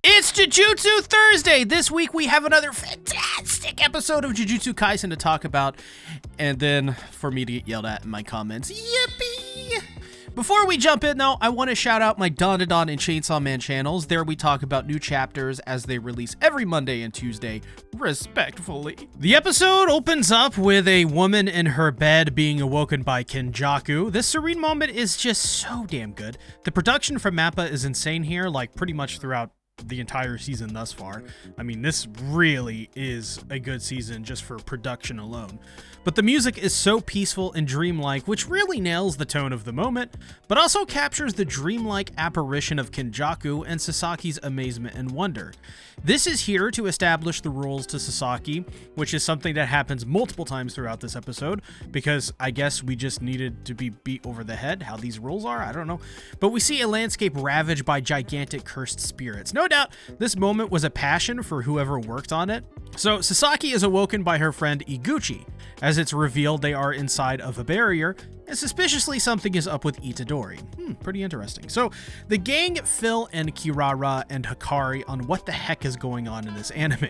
It's Jujutsu Thursday! This week we have another fantastic episode of Jujutsu Kaisen to talk about, and then for me to get yelled at in my comments. Yippee! Before we jump in though, I want to shout out my Dandadan and Chainsaw Man channels. There we talk about new chapters as they release every Monday and Tuesday, respectfully. The episode opens up with a woman in her bed being awoken by Kenjaku. This serene moment is just so damn good. The production from MAPPA is insane here, like pretty much throughout the entire season thus far. I mean, this really is a good season just for production alone. But the music is so peaceful and dreamlike, which really nails the tone of the moment, but also captures the dreamlike apparition of Kenjaku and Sasaki's amazement and wonder. This is here to establish the rules to Sasaki, which is something that happens multiple times throughout this episode, because I guess we just needed to be beat over the head how these rules are, I don't know. But we see a landscape ravaged by gigantic cursed spirits. No doubt, this moment was a passion for whoever worked on it. So Sasaki is awoken by her friend Iguchi. As it's revealed, they are inside of a barrier, and suspiciously something is up with Itadori. Pretty interesting. So the gang fill in Kirara and Hikari on what the heck is going on in this anime.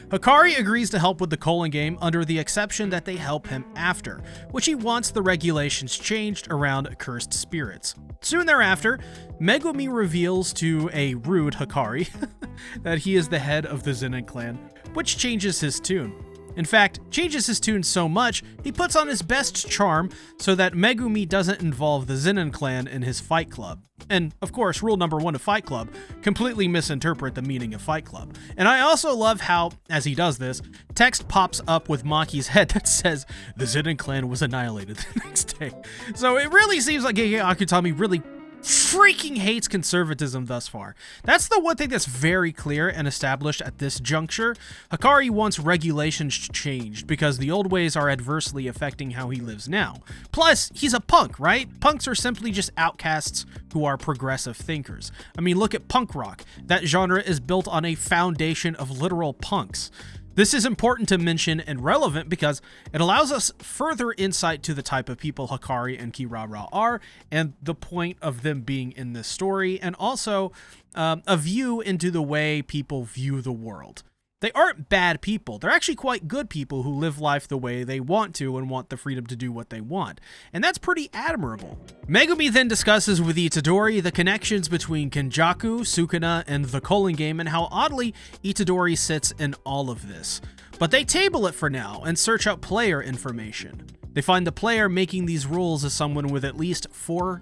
Hikari agrees to help with the culling game under the exception that they help him after, which he wants the regulations changed around cursed spirits. Soon thereafter, Megumi reveals to a rude Hikari that he is the head of the Zenin clan, which changes his tune. In fact, changes his tune so much, he puts on his best charm so that Megumi doesn't involve the Zenin clan in his fight club. And, of course, rule number 1 of Fight Club, completely misinterpret the meaning of Fight Club. And I also love how, as he does this, text pops up with Maki's head that says, the Zenin clan was annihilated the next day. So it really seems like Akutami really freaking hates conservatism thus far. That's the one thing that's very clear and established at this juncture. Hikari wants regulations changed because the old ways are adversely affecting how he lives now. Plus, he's a punk, right? Punks are simply just outcasts who are progressive thinkers. I mean, look at punk rock. That genre is built on a foundation of literal punks. This is important to mention and relevant because it allows us further insight to the type of people Hikari and Kirara are and the point of them being in this story, and also a view into the way people view the world. They aren't bad people. They're actually quite good people who live life the way they want to and want the freedom to do what they want. And that's pretty admirable. Megumi then discusses with Itadori the connections between Kenjaku, Sukuna, and the culling game and how oddly Itadori sits in all of this. But they table it for now and search out player information. They find the player making these rules as someone with at least 40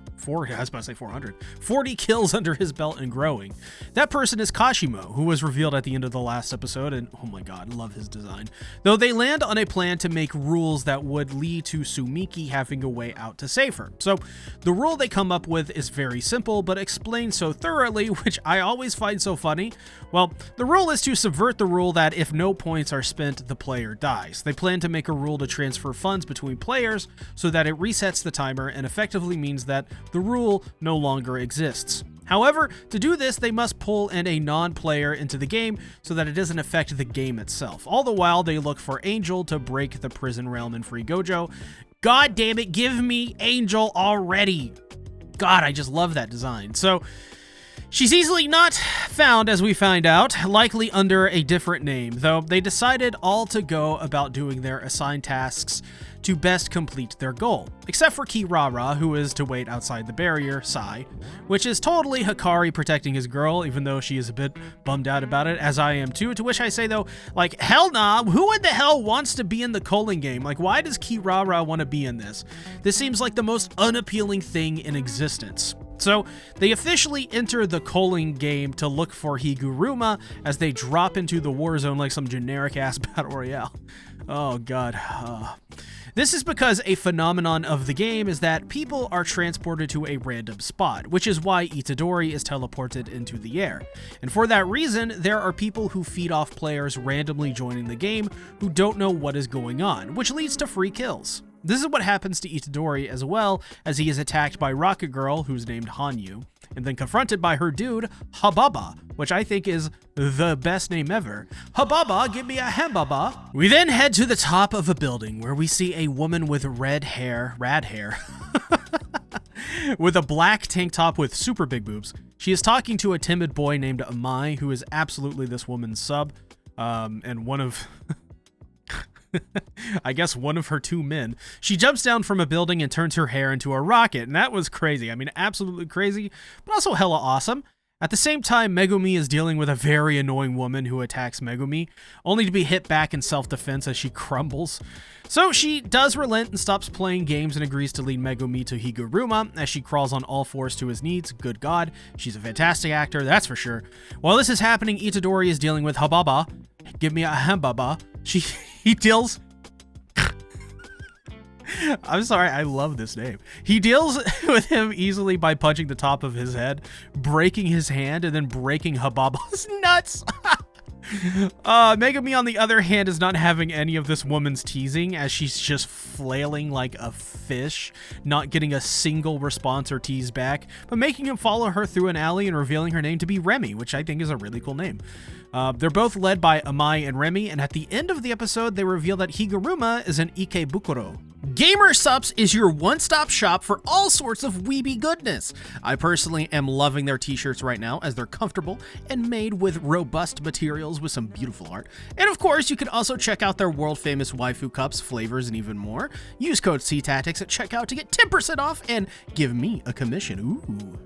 kills under his belt and growing. That person is Kashimo, who was revealed at the end of the last episode, and oh my god, I love his design. Though they land on a plan to make rules that would lead to Sumiki having a way out to save her. So the rule they come up with is very simple, but explained so thoroughly, which I always find so funny. Well, the rule is to subvert the rule that if no points are spent, the player dies. They plan to make a rule to transfer funds between players so that it resets the timer and effectively means that the rule no longer exists. However, to do this, they must pull in a non-player into the game so that it doesn't affect the game itself. All the while, they look for Angel to break the prison realm and free Gojo. God damn it, give me Angel already! God, I just love that design. So, she's easily not found, as we find out, likely under a different name, though they decided all to go about doing their assigned tasks to best complete their goal, except for Kirara, who is to wait outside the barrier, Sai, which is totally Hikari protecting his girl, even though she is a bit bummed out about it, as I am too, to which I say though, like, hell nah, who in the hell wants to be in the culling game? Like, why does Kirara want to be in this? This seems like the most unappealing thing in existence. So, they officially enter the culling game to look for Higuruma as they drop into the war zone like some generic-ass battle royale. Oh god. This is because a phenomenon of the game is that people are transported to a random spot, which is why Itadori is teleported into the air. And for that reason, there are people who feed off players randomly joining the game who don't know what is going on, which leads to free kills. This is what happens to Itadori as well, as he is attacked by Rocket Girl, who's named Hanyu, and then confronted by her dude, Hababa, which I think is the best name ever. Hababa, give me a hambaba. We then head to the top of a building where we see a woman with rad hair, with a black tank top with super big boobs. She is talking to a timid boy named Amai, who is absolutely this woman's sub, and one of... I guess one of her two men. She jumps down from a building and turns her hair into a rocket, and that was crazy. I mean, absolutely crazy, but also hella awesome. At the same time, Megumi is dealing with a very annoying woman who attacks Megumi, only to be hit back in self-defense as she crumbles. So she does relent and stops playing games and agrees to lead Megumi to Higuruma as she crawls on all fours to his knees. Good God, she's a fantastic actor, that's for sure. While this is happening, Itadori is dealing with Hababa. Give me a hambaba. He deals... I'm sorry, I love this name. He deals with him easily by punching the top of his head, breaking his hand, and then breaking Hababa's nuts. Megumi, on the other hand, is not having any of this woman's teasing, as she's just flailing like a fish, not getting a single response or tease back, but making him follow her through an alley and revealing her name to be Remy, which I think is a really cool name. They're both led by Amai and Remy, and at the end of the episode, they reveal that Higuruma is an Ikebukuro. Gamer Supps is your one-stop shop for all sorts of weeby goodness. I personally am loving their t-shirts right now, as they're comfortable and made with robust materials with some beautiful art. And of course, you can also check out their world-famous waifu cups, flavors, and even more. Use code CTACTICS at checkout to get 10% off and give me a commission. Ooh.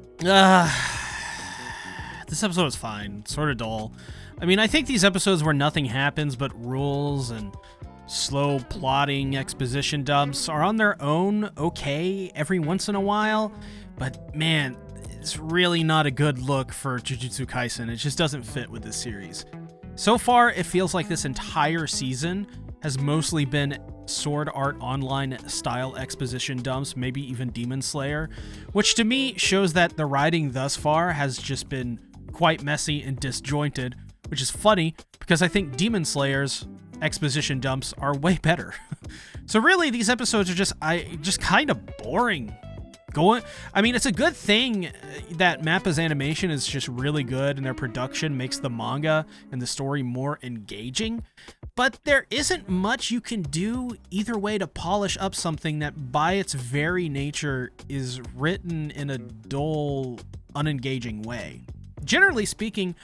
This episode was fine, sort of dull. I mean, I think these episodes where nothing happens but rules and slow plotting exposition dumps are on their own okay every once in a while, but man, it's really not a good look for Jujutsu Kaisen. It just doesn't fit with this series. So far, it feels like this entire season has mostly been Sword Art Online style exposition dumps, maybe even Demon Slayer, which to me shows that the writing thus far has just been quite messy and disjointed, which is funny because I think Demon Slayer's exposition dumps are way better. So really, these episodes are just kind of boring. I mean, it's a good thing that Mappa's animation is just really good and their production makes the manga and the story more engaging, but there isn't much you can do either way to polish up something that by its very nature is written in a dull, unengaging way. Generally speaking,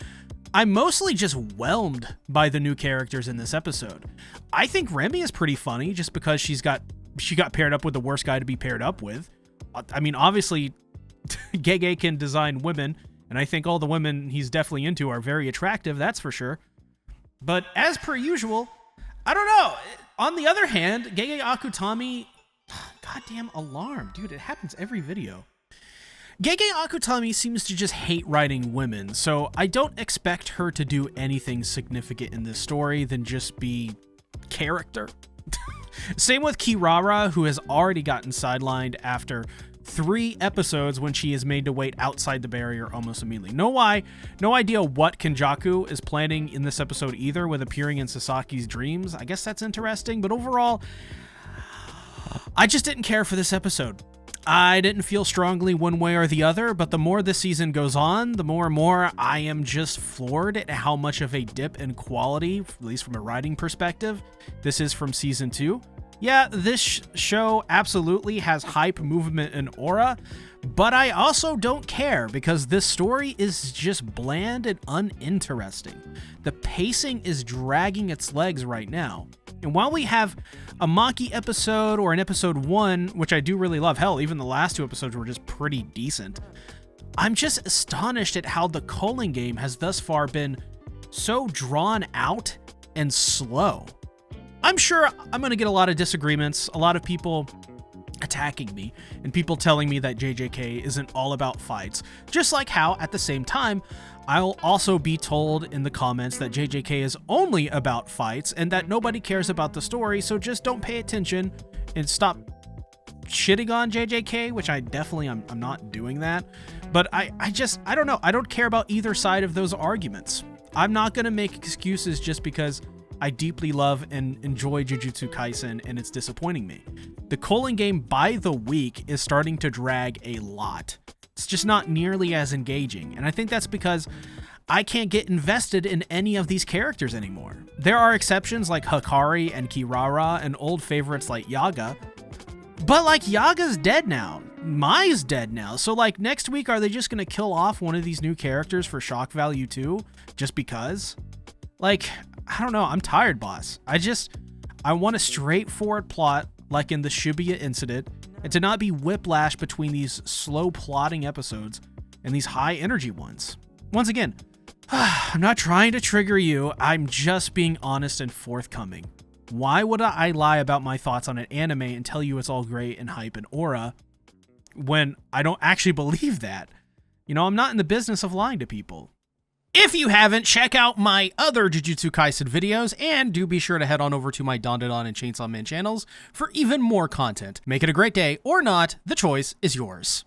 I'm mostly just whelmed by the new characters in this episode. I think Remy is pretty funny just because she got paired up with the worst guy to be paired up with. I mean, obviously, Gege can design women, and I think all the women he's definitely into are very attractive, that's for sure. But as per usual, I don't know. On the other hand, Gege Akutami... Goddamn alarm, dude, it happens every video. Gege Akutami seems to just hate writing women, so I don't expect her to do anything significant in this story than just be character. Same with Kirara, who has already gotten sidelined after 3 episodes when she is made to wait outside the barrier almost immediately. No idea what Kenjaku is planning in this episode either, with appearing in Sasaki's dreams. I guess that's interesting, but overall, I just didn't care for this episode. I didn't feel strongly one way or the other, but the more this season goes on, the more and more I am just floored at how much of a dip in quality, at least from a writing perspective, this is from season 2. Yeah, this show absolutely has hype, movement, and aura, but I also don't care because this story is just bland and uninteresting. The pacing is dragging its legs right now. And while we have a Maki episode or an episode 1, which I do really love, hell, even the last 2 episodes were just pretty decent, I'm just astonished at how the culling game has thus far been so drawn out and slow. I'm sure I'm going to get a lot of disagreements, a lot of people attacking me, and people telling me that JJK isn't all about fights, just like how, at the same time, I'll also be told in the comments that JJK is only about fights and that nobody cares about the story, so just don't pay attention and stop shitting on JJK, which I'm not doing that. But I don't know. I don't care about either side of those arguments. I'm not going to make excuses just because I deeply love and enjoy Jujutsu Kaisen and it's disappointing me. The culling game by the week is starting to drag a lot. It's just not nearly as engaging, and I think that's because I can't get invested in any of these characters anymore. There are exceptions like Hikari and Kirara and old favorites like Yaga, but like Yaga's dead now. Mai's dead now. So like next week, are they just gonna kill off one of these new characters for shock value too? Just because? Like, I don't know. I'm tired, boss. I want a straightforward plot like in the Shibuya incident, and to not be whiplash between these slow plotting episodes and these high energy ones. Once again, I'm not trying to trigger you. I'm just being honest and forthcoming. Why would I lie about my thoughts on an anime and tell you it's all great and hype and aura when I don't actually believe that? You know, I'm not in the business of lying to people. If you haven't, check out my other Jujutsu Kaisen videos, and do be sure to head on over to my Dandadan and Chainsaw Man channels for even more content. Make it a great day, or not, the choice is yours.